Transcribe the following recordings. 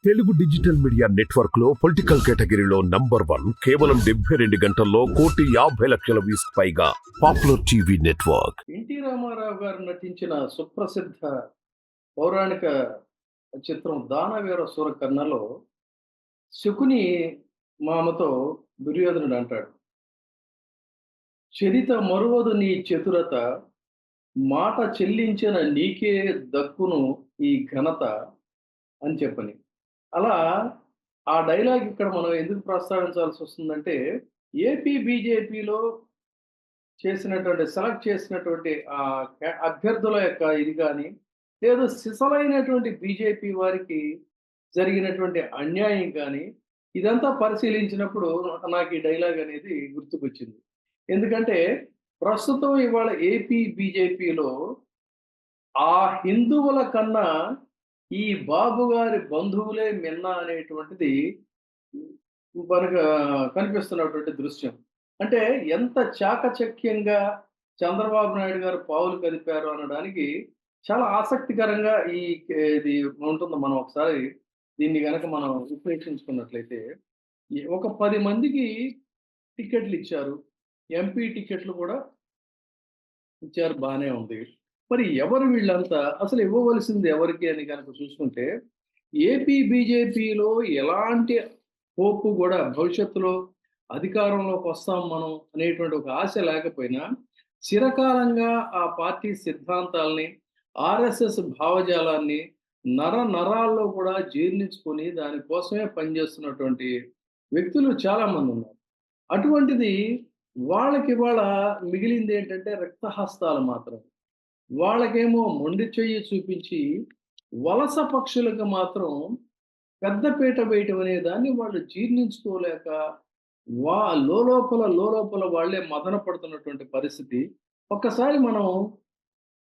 Telugu digital media network లో political కేటగిరీలో #1 కేవలం 72 గంటల్లో 1,50,00,000 వ్యూస్ పైగా popular TV network. NT Rama Rao గారు నటించిన సుప్రసిద్ధ పౌరాణిక చిత్రం దానవీర సూరకర్ణలో శకుని మామతో దుర్యోధనుడు అంటాడు, చరిత మరువదు నీ చతురత, మాట చెల్లించిన నీకే దక్కును ఈ ఘనత అని చెప్పని. అలా ఆ డైలాగ్ ఇక్కడ మనం ఎందుకు ప్రస్తావించాల్సి వస్తుందంటే, ఏపీ బీజేపీలో సెలెక్ట్ చేసినటువంటి అభ్యర్థుల యొక్క ఇది కానీ, లేదు సిసలైనటువంటి బీజేపీ వారికి జరిగినటువంటి అన్యాయం కానీ, ఇదంతా పరిశీలించినప్పుడు నాకు ఈ డైలాగ్ అనేది గుర్తుకొచ్చింది. ఎందుకంటే ప్రస్తుతం ఇవాళ ఏపీ బీజేపీలో ఆ హిందువుల కన్నా ఈ బాబు గారి బంధువులే మిన్న అనేటువంటిది మనకు కనిపిస్తున్నటువంటి దృశ్యం. అంటే ఎంత చాకచక్యంగా చంద్రబాబు నాయుడు గారు పావులు కదిపారు అనడానికి చాలా ఆసక్తికరంగా ఇది ఉంటుంది. మనం ఒకసారి దీన్ని గనక మనం విశ్లేషించుకున్నట్లయితే, ఒక 10 మందికి టికెట్లు ఇచ్చారు. ఎంపీ టికెట్లు కూడా ఇచ్చారు, బానే ఉంది. మరి ఎవరు వీళ్ళంతా? అసలు ఇవ్వవలసింది ఎవరికి అని గనక చూసుకుంటే, ఏపీ బీజేపీలో ఎలాంటి హోపు కూడా భవిష్యత్తులో అధికారంలోకి వస్తాం మనం అనేటువంటి ఒక ఆశ లేకపోయినా, చిరకాలంగా ఆ పార్టీ సిద్ధాంతాల్ని, ఆర్ఎస్ఎస్ భావజాలాన్ని నరాల్లో కూడా జీర్ణించుకొని దానికోసమే పనిచేస్తున్నటువంటి వ్యక్తులు చాలామంది ఉన్నారు. అటువంటిది వాళ్ళకివాళ మిగిలింది ఏంటంటే రక్తహస్తాలు మాత్రం. వాళ్ళకేమో మొండి చెయ్యి చూపించి, వలస పక్షులకు మాత్రం పెద్దపీట వేయటం అనే దాన్ని వాళ్ళు జీర్ణించుకోలేక, లోలోపల వాళ్ళే మదన పడుతున్నటువంటి పరిస్థితి. ఒక్కసారి మనం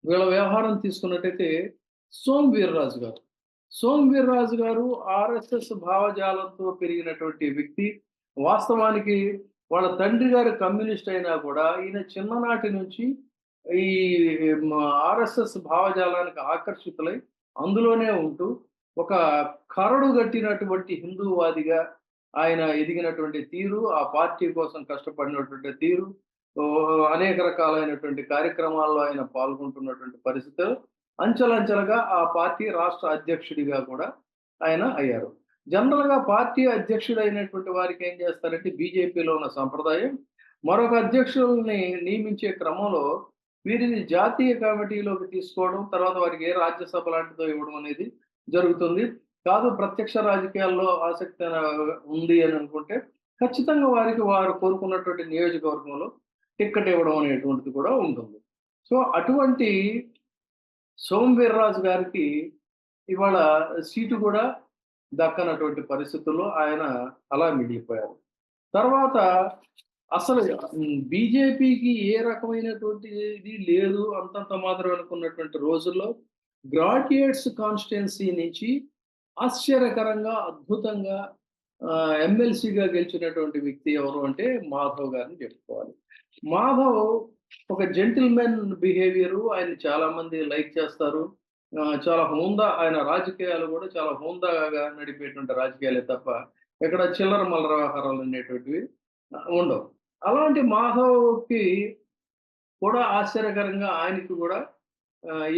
వీళ్ళ వ్యవహారం తీసుకున్నట్టయితే, సోము వీర్రాజు గారు ఆర్ఎస్ఎస్ భావజాలంతో పెరిగినటువంటి వ్యక్తి. వాస్తవానికి వాళ్ళ తండ్రి గారు కమ్యూనిస్ట్ అయినా కూడా ఈయన చిన్ననాటి నుంచి ఈ ఆర్ఎస్ఎస్ భావజాలానికి ఆకర్షితులై అందులోనే ఉంటూ ఒక కరడు గట్టినటువంటి హిందూవాదిగా ఆయన ఎదిగినటువంటి తీరు, ఆ పార్టీ కోసం కష్టపడినటువంటి తీరు, అనేక రకాలైనటువంటి కార్యక్రమాల్లో ఆయన పాల్గొంటున్నటువంటి పరిస్థితులు, అంచెలంచెలుగా ఆ పార్టీ రాష్ట్ర అధ్యక్షుడిగా కూడా ఆయన అయ్యారు. జనరల్‌గా పార్టీ అధ్యక్షుడైనటువంటి వారికి ఏం చేస్తారంటే, బీజేపీలో ఉన్న సంప్రదాయం, మరొక అధ్యక్షుల్ని నియమించే క్రమంలో వీరిని జాతీయ కమిటీలోకి తీసుకోవడం, తర్వాత వారికి ఏ రాజ్యసభ లాంటిదో ఇవ్వడం అనేది జరుగుతుంది. కాదు ప్రత్యక్ష రాజకీయాల్లో ఆసక్తి ఉంది అని అనుకుంటే, ఖచ్చితంగా వారు కోరుకున్నటువంటి నియోజకవర్గంలో టిక్కెట్ ఇవ్వడం అనేటువంటిది కూడా ఉంటుంది. సో, అటువంటి సోము వీర్రాజు గారికి ఇవాళ సీటు కూడా దక్కనటువంటి పరిస్థితుల్లో ఆయన అలా మిగిలిపోయారు. తర్వాత అసలు బీజేపీకి ఏ రకమైనటువంటి ఇది లేదు, అంతంత మాత్రం అనుకున్నటువంటి రోజుల్లో గ్రాడ్యుయేట్స్ కాన్స్టిట్యుయెన్సీ నుంచి ఆశ్చర్యకరంగా, అద్భుతంగా ఎమ్మెల్సీగా గెలిచినటువంటి వ్యక్తి ఎవరు అంటే మాధవ్ గారిని చెప్పుకోవాలి. మాధవ్ ఒక జెంటిల్‌మెన్ బిహేవియరు, ఆయన్ని చాలామంది లైక్ చేస్తారు. చాలా హుందా, ఆయన రాజకీయాలు కూడా చాలా హుందాగా నడిపేటువంటి రాజకీయాలే తప్ప ఎక్కడ చిల్లర మల్లర వ్యవహారాలు అనేటువంటివి ఉండవు. అలాంటి మాధవ్‌కి కూడా ఆశ్చర్యకరంగా ఆయనకి కూడా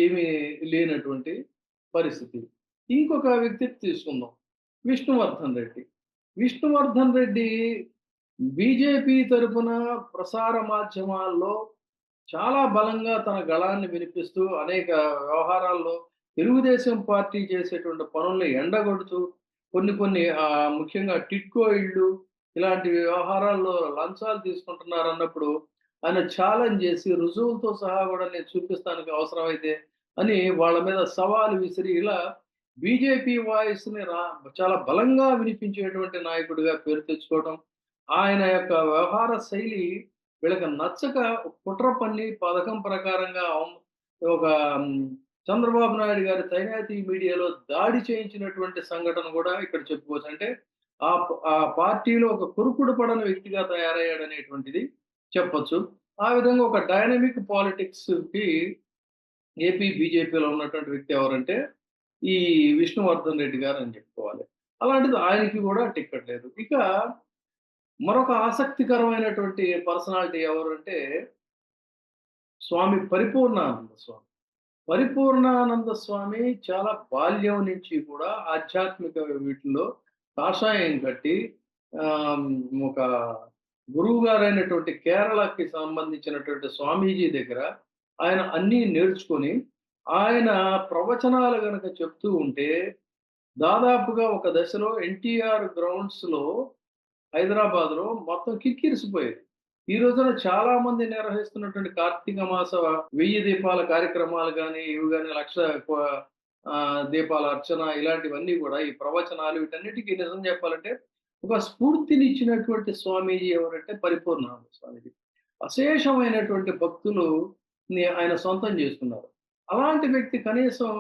ఏమీ లేనటువంటి పరిస్థితి. ఇంకొక వ్యక్తిని తీసుకుందాం, విష్ణువర్ధన్ రెడ్డి. విష్ణువర్ధన్ రెడ్డి బీజేపీ తరపున ప్రసార మాధ్యమాల్లో చాలా బలంగా తన గళాన్ని వినిపిస్తూ అనేక వ్యవహారాల్లో తెలుగుదేశం పార్టీ చేసేటువంటి పనుల్ని ఎండగొడుతూ, కొన్ని ముఖ్యంగా టిడ్కో ఇళ్ళు ఇలాంటి వ్యవహారాల్లో లంచాలు తీసుకుంటున్నారన్నప్పుడు ఆయన ఛాలెంజ్ చేసి రుజువులతో సహా కూడా నేను చూపిస్తానికి అవసరమైతే అని వాళ్ళ మీద సవాలు విసిరి, ఇలా బీజేపీ వాయిస్‌ని చాలా బలంగా వినిపించేటువంటి నాయకుడిగా పేరు తెచ్చుకోవడం, ఆయన యొక్క వ్యవహార శైలి వీళ్ళకి నచ్చక కుట్ర పన్ని పథకం ప్రకారంగా ఒక చంద్రబాబు నాయుడు గారి తైనాతి మీడియాలో దాడి చేయించినటువంటి సంఘటన కూడా ఇక్కడ చెప్పుకోవచ్చు. అంటే ఆ పార్టీలో ఒక కొరుకుడు పడని వ్యక్తిగా తయారయ్యాడనేటువంటిది చెప్పొచ్చు. ఆ విధంగా ఒక డైనమిక్ పాలిటిక్స్‌కి ఏపీ బీజేపీలో ఉన్నటువంటి వ్యక్తి ఎవరంటే ఈ విష్ణువర్ధన్ రెడ్డి గారు అని చెప్పుకోవాలి. అలాంటిది ఆయనకి కూడా టికెట్ లేదు. ఇక మరొక ఆసక్తికరమైనటువంటి పర్సనాలిటీ ఎవరంటే స్వామి పరిపూర్ణానంద స్వామి. పరిపూర్ణానంద స్వామి చాలా బాల్యం నుంచి కూడా ఆధ్యాత్మిక వీటిల్లో కాషాయం కట్టి ఆహ్, ఒక గురువుగారైనటువంటి కేరళకి సంబంధించినటువంటి స్వామీజీ దగ్గర ఆయన అన్నీ నేర్చుకొని, ఆయన ప్రవచనాలు గనక చెప్తూ ఉంటే, దాదాపుగా ఒక దశలో ఎన్టీఆర్ గ్రౌండ్స్‌లో హైదరాబాద్‌లో మొత్తం కిక్కిరిసిపోయేది. ఈ రోజున చాలా మంది నిర్వహిస్తున్నటువంటి కార్తీక మాస 1000 దీపాల కార్యక్రమాలు గాని, ఇవి గాని లక్ష దీపాల అర్చన ఇలాంటివన్నీ గూడా ఈ ప్రవచనాలు వీటన్నిటికి నిజం చెప్పాలంటే ఒక స్ఫూర్తినిచ్చినటువంటి స్వామీజీ ఎవరంటే పరిపూర్ణానంద స్వామీజీ. అశేషమైనటువంటి భక్తులుని ఆయన సొంతం చేసుకున్నారు. అలాంటి వ్యక్తి కనీసం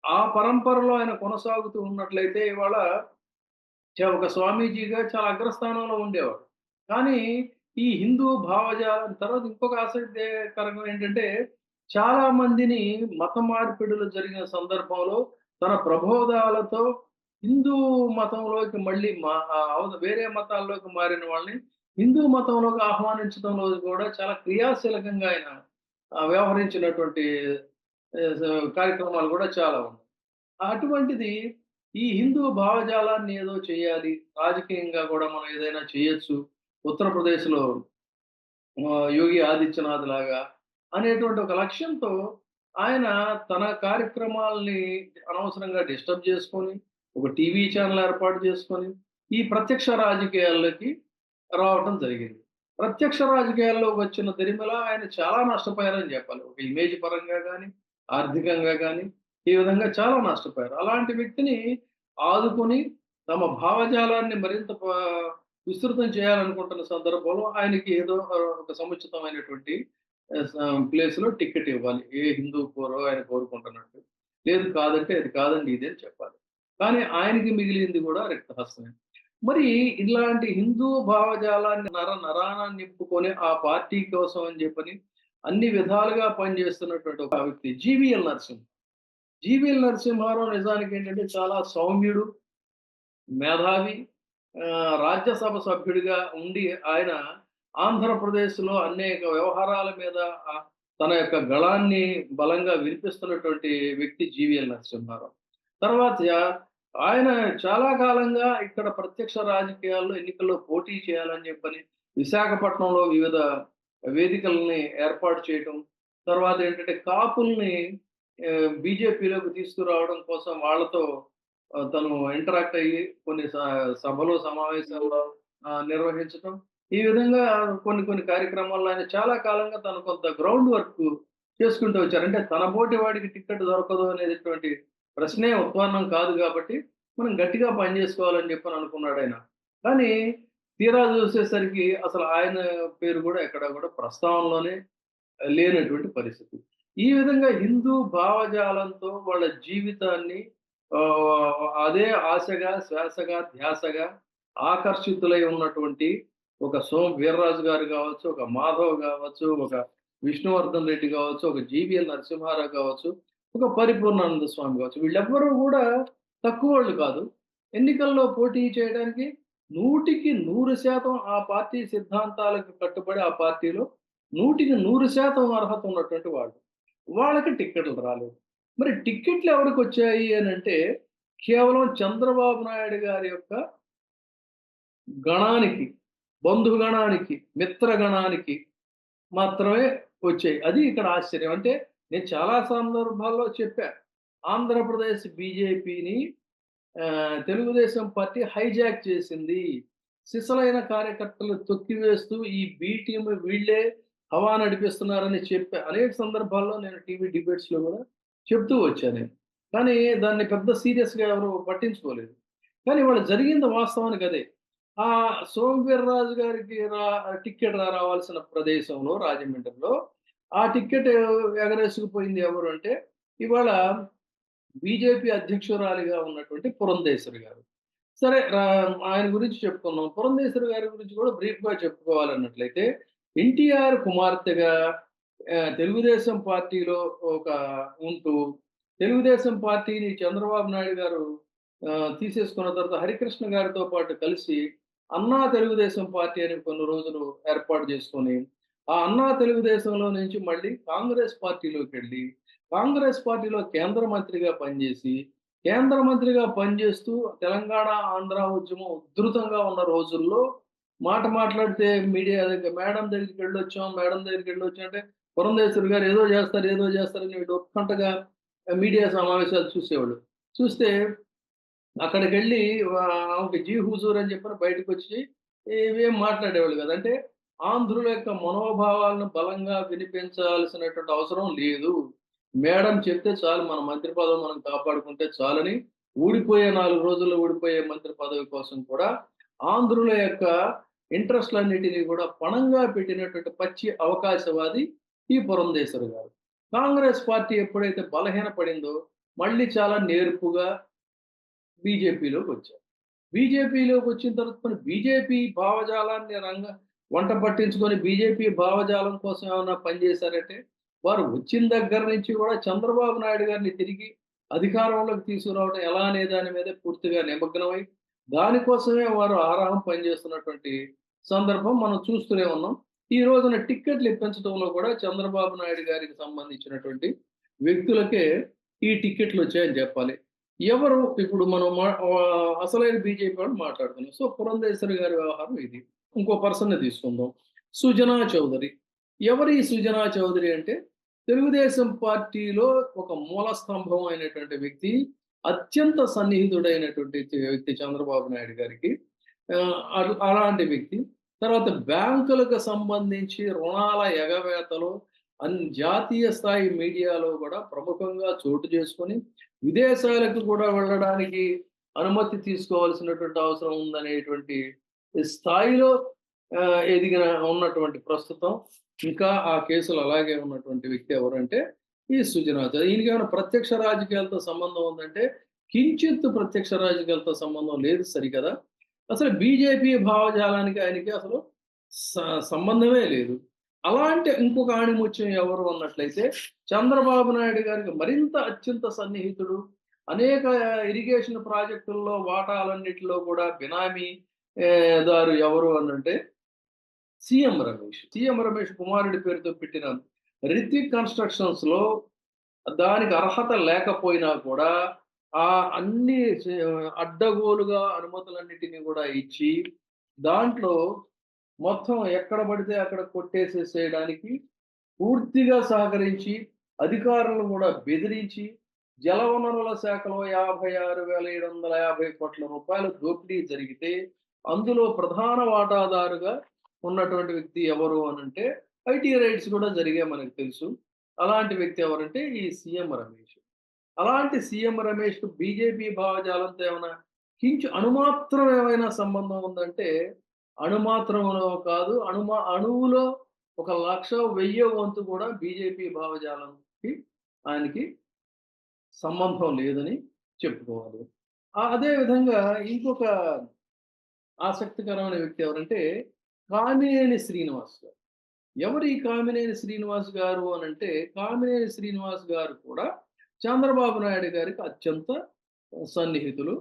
ఆ పరంపరలో ఆయన కొనసాగుతూ ఉన్నట్లయితే ఇవాళ ఒక స్వామీజీగా చాలా అగ్రస్థానంలో ఉండేవాడు. కానీ ఈ హిందూ భావజాలం తర్వాత ఇంకొక ఆసక్తికరంగా ఏంటంటే, చాలా మందిని మత మార్పిడులు జరిగిన సందర్భంలో తన ప్రబోధాలతో హిందూ మతంలోకి మళ్ళీ వేరే మతాల్లోకి మారిన వాళ్ళని హిందూ మతంలోకి ఆహ్వానించడంలో కూడా చాలా క్రియాశీలకంగా ఆయన వ్యవహరించినటువంటి కార్యక్రమాలు కూడా చాలా ఉన్నాయి. అటువంటిది ఈ హిందూ భావజాలాన్ని ఏదో చేయాలి. రాజకీయంగా గూడా మనం ఏదైనా చేయొచ్చు. ఉత్తరప్రదేశ్‌లో యోగి ఆదిత్యనాథ్ లాగా అనేటువంటి ఒక లక్ష్యంతో ఆయన తన కార్యక్రమాల్ని అనవసరంగా డిస్టర్బ్ చేసుకొని, ఒక టీవీ ఛానెల్ ఏర్పాటు చేసుకొని, ఈ ప్రత్యక్ష రాజకీయాల్లోకి రావటం జరిగింది. ప్రత్యక్ష రాజకీయాల్లోకి వచ్చిన దరిమిల ఆయన చాలా నష్టపోయారని చెప్పాలి. ఒక ఇమేజ్ పరంగా గాని, ఆర్థికంగా గాని ఈ విధంగా చాలా నష్టపోయారు. అలాంటి వ్యక్తిని ఆదుకొని తమ భావజాలాన్ని మరింత విస్తృతం చేయాలనుకుంటున్న సందర్భంలో ఆయనకి ఏదో ఒక సముచితమైనటువంటి ప్లేస్‌లో టికెట్ ఇవ్వాలి. ఏ హిందూ ఆయన కోరుకుంటున్నట్టు. లేదు కాదంటే అది కాదండి ఇది అని చెప్పాలి. కానీ ఆయనకి మిగిలింది కూడా రిక్తహస్తమే. మరి ఇలాంటి హిందూ భావజాలాన్ని నరాన నింపుకొని ఆ పార్టీ కోసం అని చెప్పని అన్ని విధాలుగా పనిచేస్తున్నటువంటి ఒక వ్యక్తి జీవీఎల్ నరసింహ. జీవీఎల్ నరసింహారావు నిజానికేంటంటే చాలా సౌమ్యుడు, మేధావి. రాజ్యసభ సభ్యుడిగా ఉండి ఆయన ఆంధ్రప్రదేశ్‌లో అనేక వ్యవహారాల మీద తన యొక్క గళాన్ని బలంగా వినిపిస్తున్నటువంటి వ్యక్తి జీవీఎల్ నరసింహారావు. తర్వాత ఆయన చాలా కాలంగా ఇక్కడ ప్రత్యక్ష రాజకీయాల్లో ఎన్నికల్లో పోటీ చేయాలని చెప్పని విశాఖపట్నంలో వివిధ వేదికలని ఏర్పాటు చేయటం. తర్వాత ఏంటంటే కాపుల్ని బీజేపీలోకి తీసుకురావడం కోసం వాళ్ళతో తను ఇంటరాక్ట్ అయ్యి కొన్ని సభలు, సమావేశాల్లో నిర్వహించటం. ఈ విధంగా కొన్ని కొన్ని కార్యక్రమాల్లో ఆయన చాలా కాలంగా తను కొంత గ్రౌండ్ వర్క్ చేసుకుంటూ వచ్చారు. అంటే తన పోటీ వాడికి టికెట్ దొరకదు అనేటటువంటి ప్రశ్నే ఉత్పన్నం కాదు కాబట్టి, మనం గట్టిగా పని చేసుకోవాలని చెప్పని అనుకున్నాడాయన. కానీ తీరా చూసేసరికి అసలు ఆయన పేరు కూడా ఎక్కడ కూడా ప్రస్తావనలోనే లేనటువంటి పరిస్థితి. ఈ విధంగా హిందూ భావజాలంతో వాళ్ళ జీవితాన్ని అదే ఆశగా, శ్వాసగా, ధ్యాసగా ఆకర్షితులై ఉన్నటువంటి ఒక వీర్రాజు గారు గావచ్చు, ఒక మాధవ్ గావచ్చు, ఒక విష్ణువర్ధన్ రెడ్డి గావచ్చు, ఒక జీవీఎల్ నరసింహారావు గావచ్చు, ఒక పరిపూర్ణానంద స్వామి గావచ్చు. వీళ్ళెవ్వరూ గూడా తక్కువోళ్ళు కాదు. ఎన్నికల్లో పోటీ చేయడానికి 100% ఆ పార్టీ సిద్ధాంతాలకు కట్టుబడి ఆ పార్టీలో 100% అర్హత ఉన్నటువంటి వాళ్ళు. వాళ్ళకి టిక్కెట్లు రాలేదు. మరి టిక్కెట్లు ఎవరికొచ్చాయి అనంటే, కేవలం చంద్రబాబు నాయుడు గారి యొక్క గణానికి, బంధుగణానికి, మిత్రగణానికి మాత్రమే వచ్చాయి. అది ఇక్కడ ఆశ్చర్యం. అంటే నేను చాలా సందర్భాల్లో చెప్పా. ఆంధ్రప్రదేశ్ బీజేపీని తెలుగుదేశం పార్టీ హైజాక్ చేసింది. సిసలైన కార్యకర్తలు తొక్కివేస్తూ ఈ బి టీమ్ వీళ్ళే హవా నడిపిస్తున్నారని చెప్పా. అనేక సందర్భాల్లో నేను టీవీ డిబేట్స్‌లో గూడా చెప్తూ వచ్చా నేను. కానీ దాన్ని పెద్ద సీరియస్‌గా ఎవరు పట్టించుకోలేదు. కానీ ఇవాళ జరిగింది వాస్తవానికి అదే. సోమవీర్రాజు గారికి టికెట్ రావాల్సిన ప్రదేశంలో రాజమండ్రిలో ఆ టికెట్ ఎగరేసుకుపోయింది ఎవరు అంటే, ఇవాళ బీజేపీ అధ్యక్షురాలిగా ఉన్నటువంటి పురంధేశ్వరి గారు. సరే ఆయన గురించి చెప్పుకున్నాం. పురంధేశ్వరి గారి గురించి కూడా బ్రీఫ్‌గా చెప్పుకోవాలన్నట్లయితే, ఎన్టీఆర్ కుమార్తెగా తెలుగుదేశం పార్టీలో ఉంటూ, తెలుగుదేశం పార్టీని చంద్రబాబు నాయుడు గారు తీసేసుకున్న తర్వాత హరికృష్ణ గారితో పాటు కలిసి అన్నా తెలుగుదేశం పార్టీ అని కొన్ని రోజులు ఏర్పాటు చేసుకొని, ఆ అన్నా తెలుగుదేశంలో నుంచి మళ్ళీ కాంగ్రెస్ పార్టీలోకెళ్ళి, కాంగ్రెస్ పార్టీలో కేంద్ర మంత్రిగా పనిచేసి, కేంద్ర మంత్రిగా పనిచేస్తూ తెలంగాణ, ఆంధ్ర ఉద్యమం ఉధృతంగా ఉన్న రోజుల్లో మాట మాట్లాడితే మీడియా దగ్గర మేడం దగ్గరికెళ్ళొచ్చాం, మేడం దగ్గరికెళ్ళొచ్చాం అంటే పురంధేశ్వరి గారు ఏదో చేస్తారు, ఏదో చేస్తారని వీడు ఉత్కంఠగా మీడియా సమావేశాలు చూసేవాళ్ళు. చూస్తే అక్కడికెళ్ళి ఆమెకి జీ హుజూర్ అని చెప్పని బయటకొచ్చి ఇవేం మాట్లాడేవాళ్ళు కాదు. అంటే ఆంధ్రుల యొక్క మనోభావాలను బలంగా వినిపించాల్సినటువంటి అవసరం లేదు. మేడం చెప్తే చాలు మన మంత్రి పదవి మనం కాపాడుకుంటే చాలని ఊడిపోయే 4 రోజుల్లో ఊడిపోయే మంత్రి పదవి కోసం కూడా ఆంధ్రుల యొక్క ఇంట్రెస్ట్‌లన్నిటిని కూడా పణంగా పెట్టినటువంటి పచ్చి అవకాశవాది ఈ పురంధేశ్వరి గారు. కాంగ్రెస్ పార్టీ ఎప్పుడైతే బలహీనపడిందో మళ్ళీ చాలా నేర్పుగా బీజేపీలోకొచ్చారు. బీజేపీలోకొచ్చిన తర్వాత మరి బీజేపీ భావజాలాన్ని వంట పట్టించుకొని బీజేపీ భావజాలం కోసం ఏమన్నా పనిచేశారంటే, వారు వచ్చిన దగ్గర నుంచి కూడా చంద్రబాబు నాయుడు గారిని తిరిగి అధికారంలోకి తీసుకురావడం ఎలా అనే దాని మీదే పూర్తిగా నిమగ్నమై, దానికోసమే వారు ఆరాహం పనిచేస్తున్నటువంటి సందర్భం మనం చూస్తూనే ఉన్నాం. ఈ రోజున టిక్కెట్లు ఇప్పించడంలో కూడా చంద్రబాబు నాయుడు గారికి సంబంధించినటువంటి వ్యక్తులకే ఈ టిక్కెట్లొచ్చాయని జెప్పాలి. ఎవరు ఇప్పుడు మనం అసలైన బీజేపీ వాళ్ళు మాట్లాడుతున్నాం. సో, పురంధేశ్వరి గారి వ్యవహారం ఇది. ఇంకో పర్సన్‌ని తీసుకుందాం. సుజనా చౌదరి. ఎవరు ఈ సుజనా చౌదరి అంటే, తెలుగుదేశం పార్టీలో ఒక మూల స్తంభం అయినటువంటి వ్యక్తి. అత్యంత సన్నిహితుడైనటువంటి వ్యక్తి చంద్రబాబు నాయుడు గారికి. అలాంటి వ్యక్తి. తర్వాత బ్యాంకులకు సంబంధించి రుణాల ఎగవేతలో జాతీయ స్థాయి మీడియాలో గూడా ప్రముఖంగా చోటు చేసుకొని, విదేశాలకు కూడా వెళ్ళడానికి అనుమతి తీసుకోవాల్సినటువంటి అవసరం ఉందనేటువంటి స్థాయిలో ఎదిగిన ఉన్నటువంటి ప్రస్తుతం ఇంకా ఆ కేసులు అలాగే ఉన్నటువంటి వ్యక్తి ఎవరంటే ఈ సుజనా చౌదరి. ఈయనకేమైనా ప్రత్యక్ష రాజకీయాలతో సంబంధం ఉందంటే కించిత్తు ప్రత్యక్ష రాజకీయాలతో సంబంధం లేదు సరికదా! అసలు బీజేపీ భావజాలానికి ఆయనకి అసలు స సంబంధమే లేదు. అలాంటి ఇంకొక ఆణిముత్యం ఎవరు అన్నట్లయితే చంద్రబాబు నాయుడు గారికి మరింత అత్యంత సన్నిహితుడు. అనేక ఇరిగేషన్ ప్రాజెక్టుల్లో వాటాలన్నిటిలో కూడా బినామీ దారు ఎవరు అనంటే సీఎం రమేష్. సీఎం రమేష్ కుమారుడి పేరుతో పెట్టిన రిత్విక్ కన్‌స్ట్రక్షన్స్‌లో దానికి అర్హత లేకపోయినా కూడా అన్ని అడ్డగోలుగా అనుమతులన్నిటిని కూడా ఇచ్చి, దాంట్లో మొత్తం ఎక్కడ పడితే అక్కడ కొట్టేసేసేయడానికి పూర్తిగా సహకరించి, అధికారులను కూడా బెదిరించి, జలవనరుల శాఖలో రూ. 56,750,00,00,000 దోపిడీ జరిగితే, అందులో ప్రధాన వాటాదారుగా ఉన్నటువంటి వ్యక్తి ఎవరు అనంటే, ఐటీ రైట్స్ కూడా జరిగాయి మనకు తెలుసు. అలాంటి వ్యక్తి ఎవరంటే ఈ సీఎం రమేష్. అలాంటి సీఎం రమేష్‌కు బీజేపీ భావజాలంతో ఏమైనా అణుమాత్రం ఏమైనా సంబంధం ఉందంటే, అణుమాత్రంలో కాదు, అణువులో ఒక 1,00,000 1000 వంతు కూడా బీజేపీ భావజాలంకి ఆయనకి సంబంధం లేదని చెప్పుకోవాలి. అదే విధంగా ఇంకొక ఆసక్తికరమైన వ్యక్తి ఎవరంటే కామినేని శ్రీనివాస్ గారు. ఎవరు ఈ కామినేని శ్రీనివాస్ గారు అనంటే, కామినేని శ్రీనివాస్ గారు కూడా చంద్రబాబు నాయుడు గారికి అత్యంత సన్నిహితులు.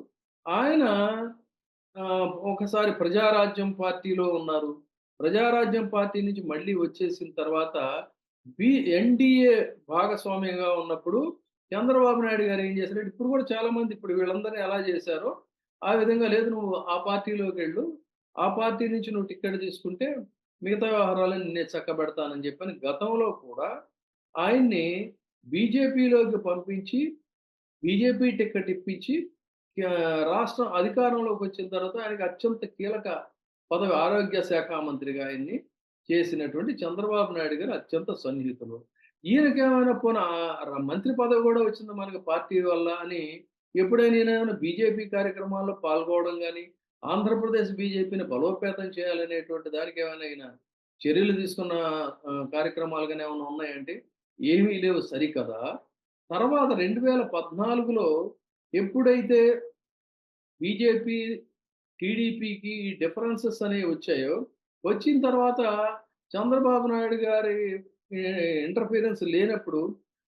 ఆయన ఒకసారి ప్రజారాజ్యం పార్టీలో ఉన్నారు. ప్రజారాజ్యం పార్టీ నుంచి మళ్ళీ వచ్చేసిన తర్వాత ఎన్‌డీఏ భాగస్వామ్యంగా ఉన్నప్పుడు చంద్రబాబు నాయుడు గారు ఏం చేశారంటే, ఇప్పుడు కూడా చాలామంది ఇప్పుడు వీళ్ళందరిని ఎలా చేశారో, ఆ విధంగా లేదు నువ్వు ఆ పార్టీలోకెళ్ళు. ఆ పార్టీ నుంచి నువ్వు టికెట్ తీసుకుంటే మిగతా వ్యవహారాలన్నీ నేను చక్కబెడతానని చెప్పని గతంలో కూడా ఆయన్ని బీజేపీలోకి పంపించి, బీజేపీ టికెట్ ఇప్పించి రాష్ట్రం అధికారంలోకి వచ్చిన తర్వాత ఆయనకి అత్యంత కీలక పదవి ఆరోగ్య శాఖ మంత్రిగా ఆయన్ని చేసినటువంటి చంద్రబాబు నాయుడు గారు అత్యంత సన్నిహితులు. ఈయనకేమైనా పోనీ మంత్రి పదవి కూడా వచ్చింది మనకి పార్టీ వల్ల అని ఎప్పుడైనా ఈయనేమైనా బీజేపీ కార్యక్రమాల్లో పాల్గొవడం గాని, ఆంధ్రప్రదేశ్ బీజేపీని బలోపేతం చేయాలనేటువంటి దానికేమైనా ఈయన చర్యలు తీసుకున్న కార్యక్రమాలు గాని ఏమన్నా ఉన్నాయంటే ఏమీ లేవు సరికదా! తర్వాత 2014లో ఎప్పుడైతే బీజేపీ, టీడీపీకి ఈ డిఫరెన్సెస్ అనేవి వచ్చాయో, వచ్చిన తర్వాత చంద్రబాబు నాయుడు గారి ఇంటర్ఫియరెన్స్ లేనప్పుడు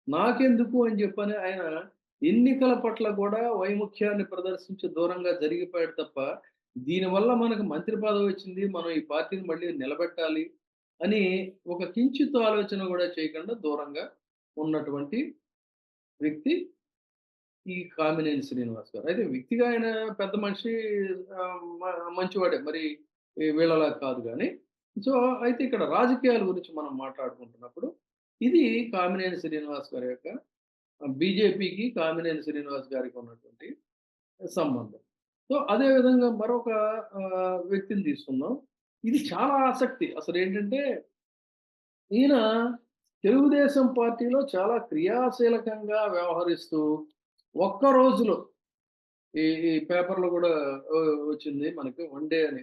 నాకెందుకు అని చెప్పని ఆయన ఎన్నికల పట్ల కూడా వైముఖ్యాన్ని ప్రదర్శించి దూరంగా జరిగిపోయాడు తప్ప, దీనివల్ల మనకు మంత్రి పదవొచ్చింది. మనం ఈ పార్టీని మళ్ళీ నిలబెట్టాలి అని ఒక కించిత్తు ఆలోచన గూడా చేయకుండా దూరంగా ఉన్నటువంటి వ్యక్తి ఈ కామినేని శ్రీనివాస్ గారు. అయితే వ్యక్తిగా ఆయన పెద్ద మనిషి, మంచివాడే. మరి వీళ్ళలా కాదు గానీ. సో, అయితే ఇక్కడ రాజకీయాల గురించి మనం మాట్లాడుకుంటున్నప్పుడు, ఇది కామినేని శ్రీనివాస్ గారి యొక్క బీజేపీకి కామినేని శ్రీనివాస్ గారికి ఉన్నటువంటి సంబంధం. సో, అదే విధంగా మరొక వ్యక్తిని తీసుకుందాం. ఇది చాలా ఆసక్తి. అసలేంటంటే, ఈయన తెలుగుదేశం పార్టీలో చాలా క్రియాశీలకంగా వ్యవహరిస్తూ, ఒక్క రోజులో ఈ పేపర్‌లో గూడా వచ్చింది మనకి వన్ డే అని.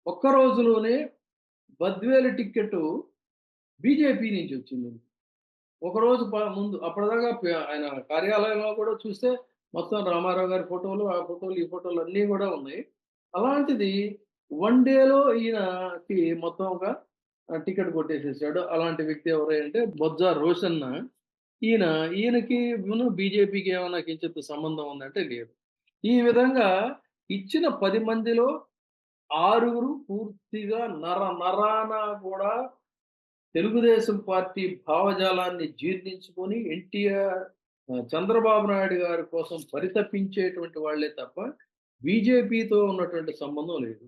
ఒక్క రోజులోనే బద్వేలు టికెటు బీజేపీ నుంచి వచ్చింది. ఒకరోజు ముందు అప్పటిదాకా ఆయన కార్యాలయంలో కూడా చూస్తే మొత్తం రామారావు గారి ఫోటోలు, ఆ ఫోటోలు, ఈ ఫోటోలు అన్నీ గూడా ఉన్నాయి. అలాంటిది వన్ డేలో ఈయనకి మొత్తం ఒక టికెట్ కొట్టేసేసాడు. అలాంటి వ్యక్తి ఎవరంటే బొజ్జ రోషన్న. ఈయన ఈయనకి బీజేపీకి ఏమన్నా కించిత్ సంబంధం ఉందంటే లేదు. ఈ విధంగా ఇచ్చిన 10 మందిలో ఆరుగురు పూర్తిగా నరాన కూడా తెలుగుదేశం పార్టీ భావజాలాన్ని జీర్ణించుకొని చంద్రబాబు నాయుడు గారి కోసం పరితపించేటువంటి వాళ్ళే తప్ప బీజేపీతో ఉన్నటువంటి సంబంధం లేదు.